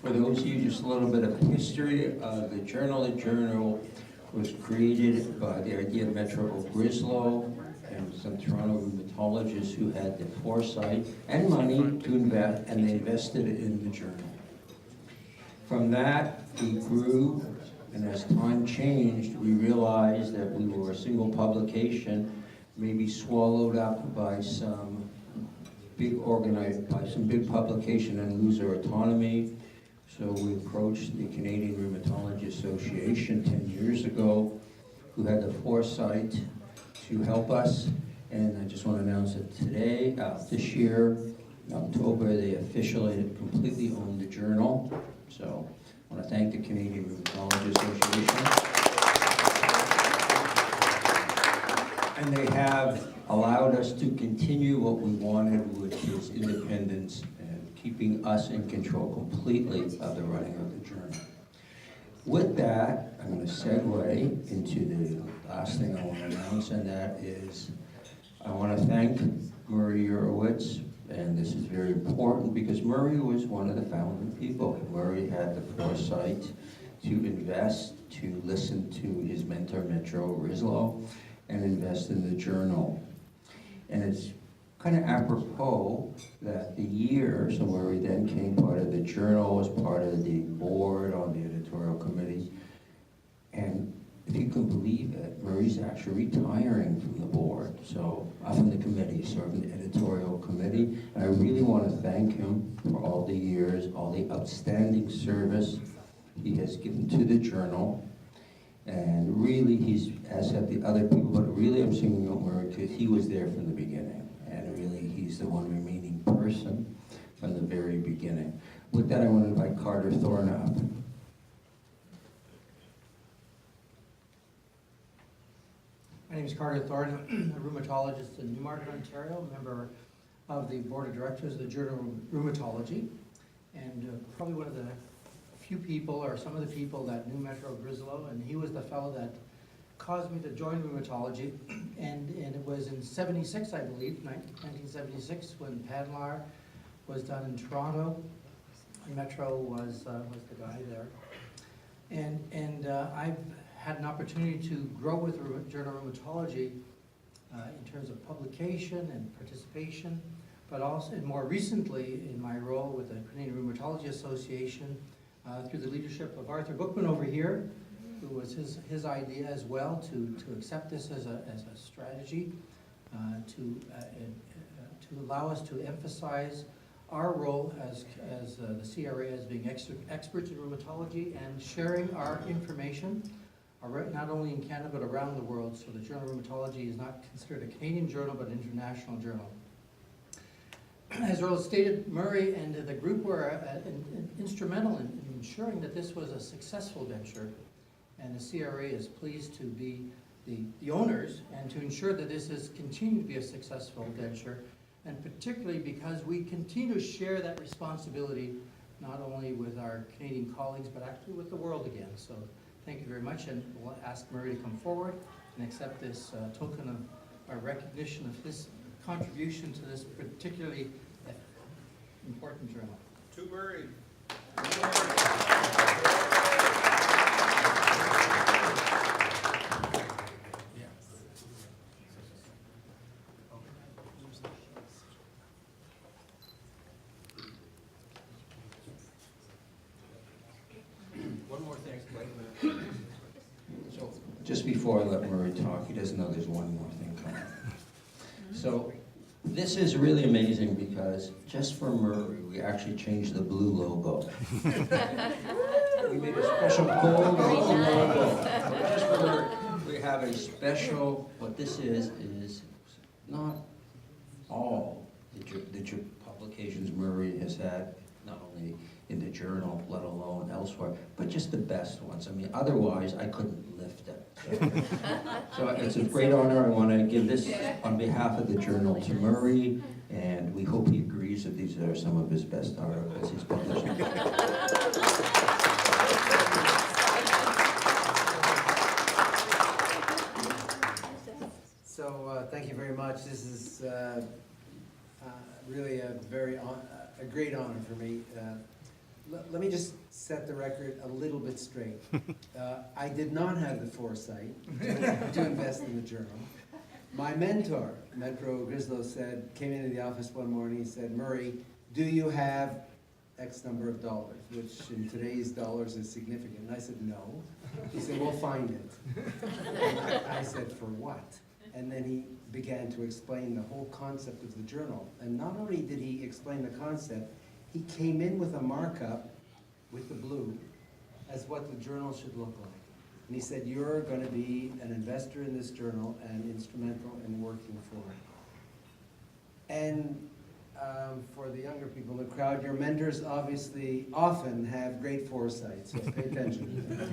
For those of you, just a little bit of history of the Journal. The Journal was created by the idea of Metro Grislow and some Toronto rheumatologists who had the foresight and money to invest, and they invested in the Journal. From that, we grew, and as time changed, we realized that we were a single publication, maybe swallowed up by some big publication and lose our autonomy. So we approached the Canadian Rheumatology Association 10 years ago, who had the foresight to help us. And I just want to announce that today, this year, in October, they officially completely own the Journal. So I want to thank the Canadian Rheumatology Association. And they have allowed us to continue what we wanted, which is independence and keeping us in control completely of the running of the Journal. With that, I'm going to segue into the last thing I want to announce, and that is I want to thank Murray Urowitz, and this is very important because Murray was one of the founding people. Murray had the foresight to invest, to listen to his mentor, Metro Grislow, and invest in the Journal. And it's kind of apropos that the year, so Murray then came part of the Journal, was part of the board on the editorial committee. And if you can believe it, Murray's actually retiring from the board. So I'm in the committee, serving the editorial committee. And I really want to thank him for all the years, all the outstanding service he has given to the Journal. And really, as have the other people, but really I'm singing out Murray because he was there from the beginning. And really, he's the one remaining person from the very beginning. With that, I want to invite Carter Thorne up. My name is Carter Thorne, a rheumatologist in Newmarket, Ontario, member of the board of directors of the Journal of Rheumatology, and probably one of the few people, or some of the people that knew Metro Grislow, and he was the fellow that caused me to join rheumatology, and it was in 76, I believe, 1976, when Padlar was done in Toronto, and Metro was the guy there. And I've had an opportunity to grow with Journal of Rheumatology in terms of publication and participation, but also, and more recently, in my role with the Canadian Rheumatology Association, through the leadership of Arthur Bookman over here, who was his idea as well to accept this as a strategy, to allow us to emphasize our role as the CRA as being experts in rheumatology and sharing our information, not only in Canada but around the world. So the Journal of Rheumatology is not considered a Canadian journal but an international journal. As Earl stated, Murray and the group were instrumental in ensuring that this was a successful venture, and the CRA is pleased to be the owners and to ensure that this has continued to be a successful venture, and particularly because we continue to share that responsibility not only with our Canadian colleagues but actually with the world again. So thank you very much, and we'll ask Murray to come forward and accept this token of our recognition of his contribution to this particularly important journal. To Murray. One more thing. So just before I let Murray talk, he doesn't know there's one more thing coming. So this is really amazing because just for Murray, we actually changed the blue logo. We made a special gold logo. Just for Murray, we have a special, what this is not all the publications Murray has had, not only in the journal, let alone elsewhere, but just the best ones. I mean, otherwise, I couldn't lift it. So it's a great honor. I want to give this on behalf of the journal to Murray, and we hope he agrees that these are some of his best articles he's published. So thank you very much. This is really a great honor for me. let me just set the record a little bit straight. I did not have the foresight to invest in the journal. My mentor, Metro Grislow, came into the office one morning and said, "Murray, do you have X number of dollars?" Which in today's dollars is significant. And I said, "No." He said, "We'll find it." And I said, "For what?" And then he began to explain the whole concept of the journal. And not only did he explain the concept, he came in with a markup with the blue as what the journal should look like. And he said, "You're going to be an investor in this journal and instrumental in working for it." And for the younger people in the crowd, your mentors obviously often have great foresight, so pay attention to them.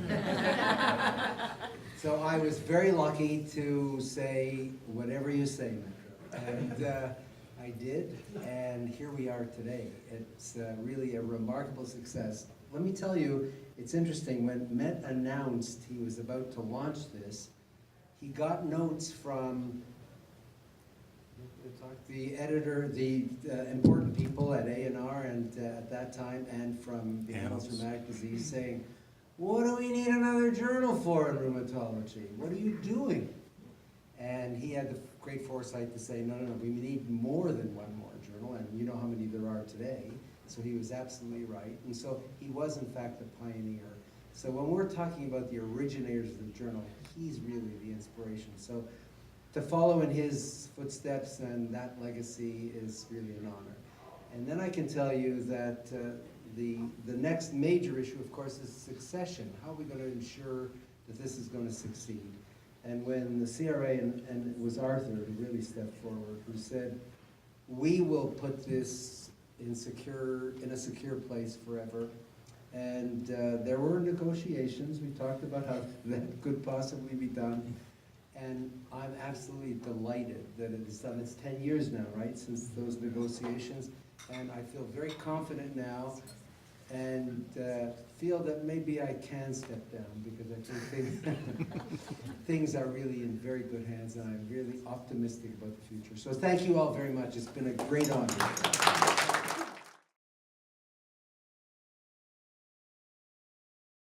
So I was very lucky to say whatever you say, Metro. And I did, and here we are today. It's really a remarkable success. Let me tell you, it's interesting, when Met announced he was about to launch this, he got notes from the editor, the important people at A&R and at that time, and from the Annals of Rheumatic Disease saying, "What do we need another journal for in rheumatology? What are you doing?" And he had the great foresight to say, no, we need more than one more journal, and you know how many there are today. So he was absolutely right. And so he was, in fact, the pioneer. So when we're talking about the originators of the journal, he's really the inspiration. So to follow in his footsteps and that legacy is really an honor. And then I can tell you that the next major issue, of course, is succession. How are we going to ensure that this is going to succeed? And when the CRA, and it was Arthur who really stepped forward, who said, "We will put this in a secure place forever." And there were negotiations. We talked about how that could possibly be done. And I'm absolutely delighted that it is done. It's 10 years now, right, since those negotiations. And I feel very confident now, and feel that maybe I can step down, because I think things are really in very good hands, and I'm really optimistic about the future. So thank you all very much. It's been a great honor.